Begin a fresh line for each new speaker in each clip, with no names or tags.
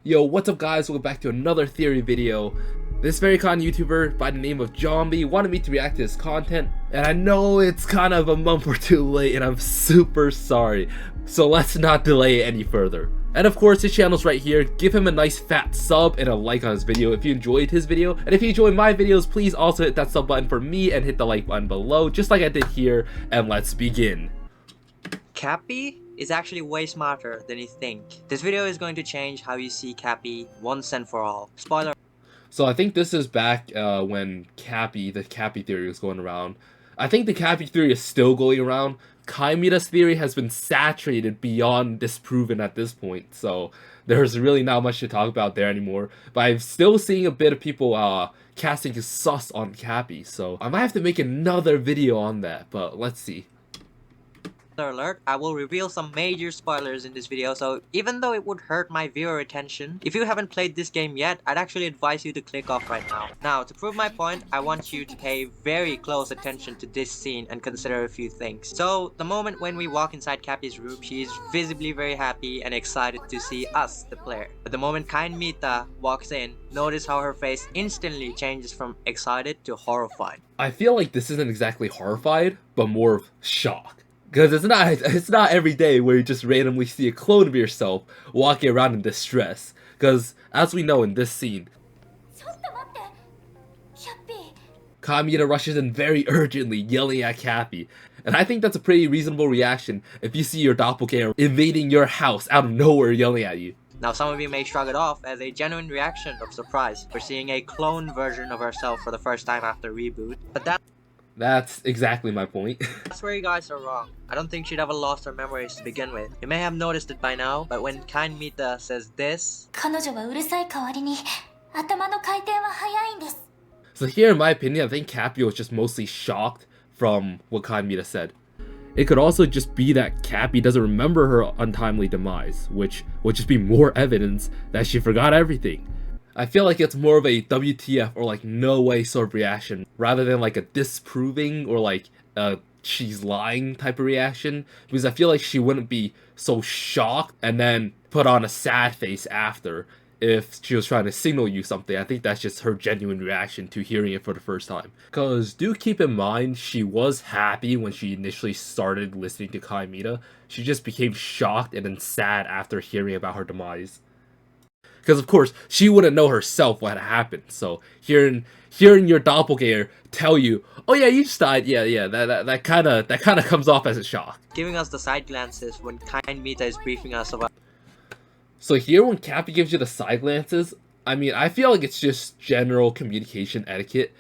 Yo, what's up guys, welcome back to another theory video. This very kind YouTuber by the name of Jomby wanted me to react to his content, and I know it's kind of a month or two late and I'm super sorry, so let's not delay it any further. And of course, his channel's right here. Give him a nice fat sub and a like on his video if you enjoyed his video, and if you enjoyed my videos, please also hit that sub button for me and hit the like button below just like I did here, and let's begin.
Cappy is actually way smarter than you think. This video is going to change how you see Cappy once and for all. Spoiler.
So I think this is back when the Cappy theory was going around. I think the Cappy theory is still going around. Mita's theory has been saturated beyond disproven at this point, so there's really not much to talk about there anymore. But I'm still seeing a bit of people casting sus on Cappy, so I might have to make another video on that, but let's see.
Alert, I will reveal some major spoilers in this video, so even though it would hurt my viewer attention, if you haven't played this game yet, I'd actually advise you to click off right now. Now, to prove my point, I want you to pay very close attention to this scene and consider a few things. So, the moment when we walk inside Cappy's room, she is visibly very happy and excited to see us, the player. But the moment Mita walks in, notice how her face instantly changes from excited to horrified.
I feel like this isn't exactly horrified, but more of shock. Because it's not every day where you just randomly see a clone of yourself walking around in distress. Because, as we know in this scene, Mita rushes in very urgently, yelling at Cappy. And I think that's a pretty reasonable reaction if you see your doppelganger invading your house out of nowhere yelling at you.
Now, some of you may shrug it off as a genuine reaction of surprise for seeing a clone version of herself for the first time after reboot, but that's
exactly my point.
That's where you guys are wrong. I don't think she'd ever lost her memories to begin with. You may have noticed it by now, but when Mita says this,
so here in my opinion, I think Cappy was just mostly shocked from what Mita said. It could also just be that Cappy doesn't remember her untimely demise, which would just be more evidence that she forgot everything. I feel like it's more of a WTF or like no way sort of reaction rather than like a disproving or like she's lying type of reaction, because I feel like she wouldn't be so shocked and then put on a sad face after if she was trying to signal you something. I think that's just her genuine reaction to hearing it for the first time. Because do keep in mind, she was happy when she initially started listening to Mita. She just became shocked and then sad after hearing about her demise. Because of course, she wouldn't know herself what had happened. So hearing your doppelganger tell you, "Oh yeah, you just died," that kind of comes off as a shock.
Giving us the side glances when Mita is briefing us about.
So here, when Cappy gives you the side glances, I mean, I feel like it's just general communication etiquette.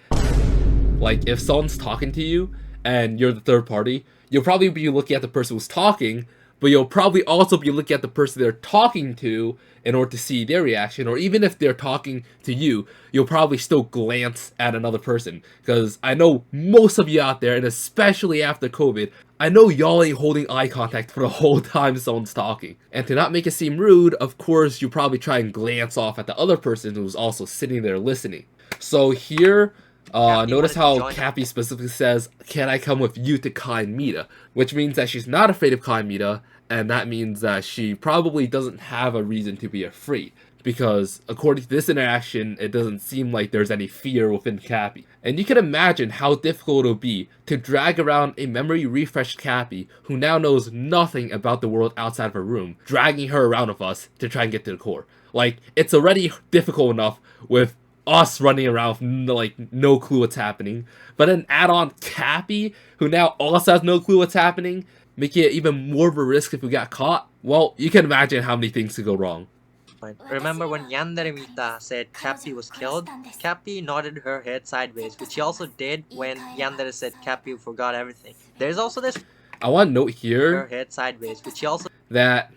Like if someone's talking to you and you're the third party, you'll probably be looking at the person who's talking, but you'll probably also be looking at the person they're talking to in order to see their reaction, or even if they're talking to you, you'll probably still glance at another person. Because I know most of you out there, and especially after COVID, I know y'all ain't holding eye contact for the whole time someone's talking. And to not make it seem rude, of course, you probably try and glance off at the other person who's also sitting there listening. So here, notice how Cappy specifically says, "Can I come with you to Mita?" Which means that she's not afraid of Mita, and that means that she probably doesn't have a reason to be afraid. Because according to this interaction, it doesn't seem like there's any fear within Cappy. And you can imagine how difficult it'll be to drag around a memory refreshed Cappy who now knows nothing about the world outside of her room, dragging her around with us to try and get to the core. Like, it's already difficult enough with us running around with like no clue what's happening, but then add on Cappy, who now also has no clue what's happening, making it even more of a risk if we got caught. Well, you can imagine how many things could go wrong.
Remember when Mita said Cappy was killed? Cappy nodded her head sideways, which she also did when Yandere said Cappy forgot everything. There's also this.
I want to note here
her head sideways, which she also
that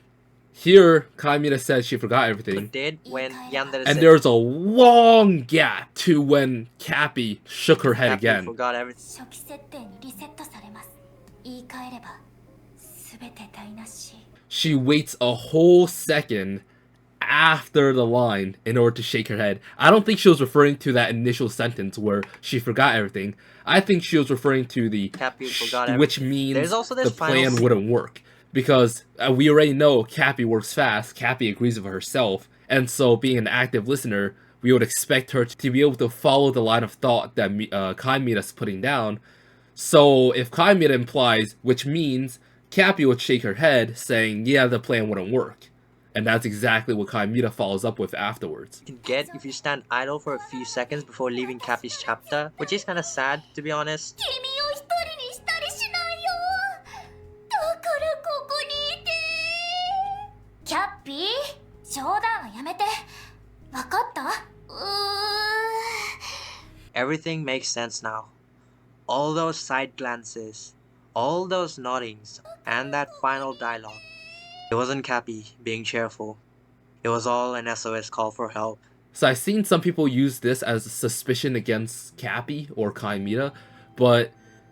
here Mita said she forgot everything.
Did when Yandere
and there's a long gap to when Cappy shook her head
Cappy
again.
Forgot everything.
She waits a whole second after the line in order to shake her head. I don't think she was referring to that initial sentence where she forgot everything. I think she was referring to the which means the plan wouldn't work. Because we already know Cappy works fast, Cappy agrees with herself, And so being an active listener, we would expect her to be able to follow the line of thought that Kai Mita's putting down. So if Kai Mita implies, which means, Cappy would shake her head, saying, yeah, the plan wouldn't work. And that's exactly what Kai Mita follows up with afterwards.
You can get if you stand idle for a few seconds before leaving Cappy's chapter, which is kinda sad, to be honest.
Cappy? 冗談はやめて。わかった？
Everything makes sense now. All those side glances, all those noddings, and that final dialogue. It wasn't Cappy being cheerful. It was all an SOS call for help.
So I've seen some people use this as a suspicion against Cappy or Kai Mita, but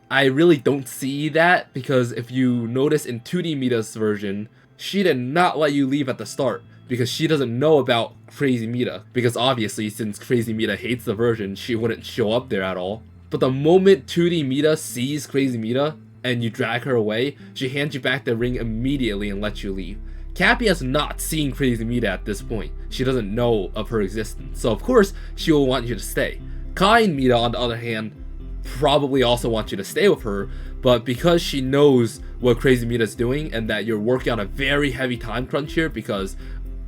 I really don't see that, because if you notice in 2D Mita's version, she did not let you leave at the start, because she doesn't know about Crazy Mita, because obviously since Crazy Mita hates the version, she wouldn't show up there at all. But the moment 2D Mita sees Crazy Mita, and you drag her away, she hands you back the ring immediately and lets you leave. Cappy has not seen Crazy Mita at this point. She doesn't know of her existence, so of course she will want you to stay. Kai and Mita, on the other hand, probably also want you to stay with her, but because she knows what Crazy Mita's doing and that you're working on a very heavy time crunch here, because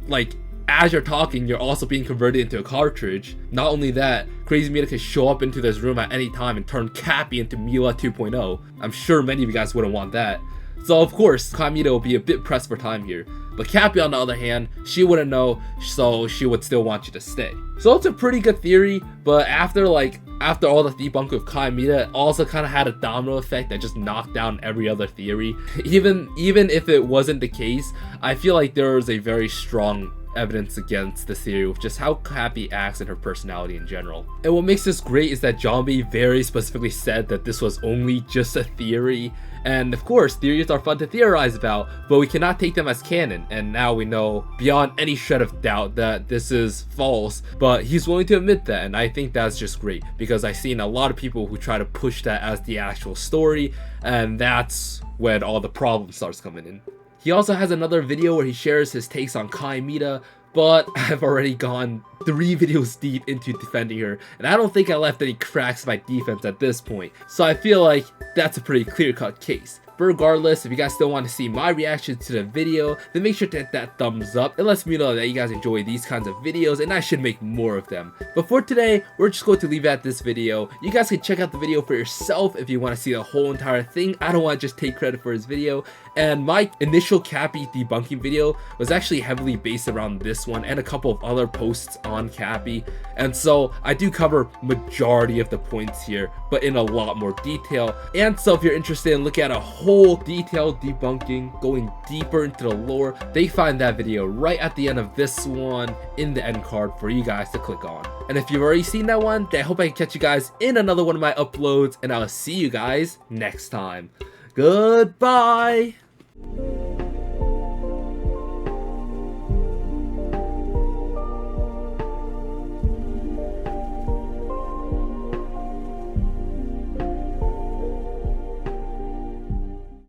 like as you're talking, you're also being converted into a cartridge. Not only that, Crazy Mita can show up into this room at any time and turn Cappy into Mila 2.0. I'm sure many of you guys wouldn't want that. So of course, Kai Mita will be a bit pressed for time here. But Cappy, on the other hand, she wouldn't know, so she would still want you to stay. So it's a pretty good theory, but after all the debunk with Kai Mita, it also kind of had a domino effect that just knocked down every other theory. Even if it wasn't the case, I feel like there was a very strong evidence against the theory with just how Cappy acts and her personality in general. And what makes this great is that Jomby very specifically said that this was only just a theory. And of course, theories are fun to theorize about, but we cannot take them as canon. And now we know beyond any shred of doubt that this is false, but he's willing to admit that, and I think that's just great, because I've seen a lot of people who try to push that as the actual story, and that's when all the problem starts coming in. He also has another video where he shares his takes on Kai Mita, but I've already gone 3 videos deep into defending her, and I don't think I left any cracks in my defense at this point, so I feel like that's a pretty clear-cut case. But regardless, if you guys still want to see my reaction to the video, then make sure to hit that thumbs up. It lets me know that you guys enjoy these kinds of videos, and I should make more of them. But for today, we're just going to leave it at this video. You guys can check out the video for yourself if you want to see the whole entire thing. I don't want to just take credit for his video. And my initial Cappy debunking video was actually heavily based around this one and a couple of other posts on Cappy. And so I do cover majority of the points here, but in a lot more detail. And so if you're interested in looking at a whole detailed debunking, going deeper into the lore, they find that video right at the end of this one in the end card for you guys to click on. And if you've already seen that one, then I hope I can catch you guys in another one of my uploads, and I'll see you guys next time. Goodbye!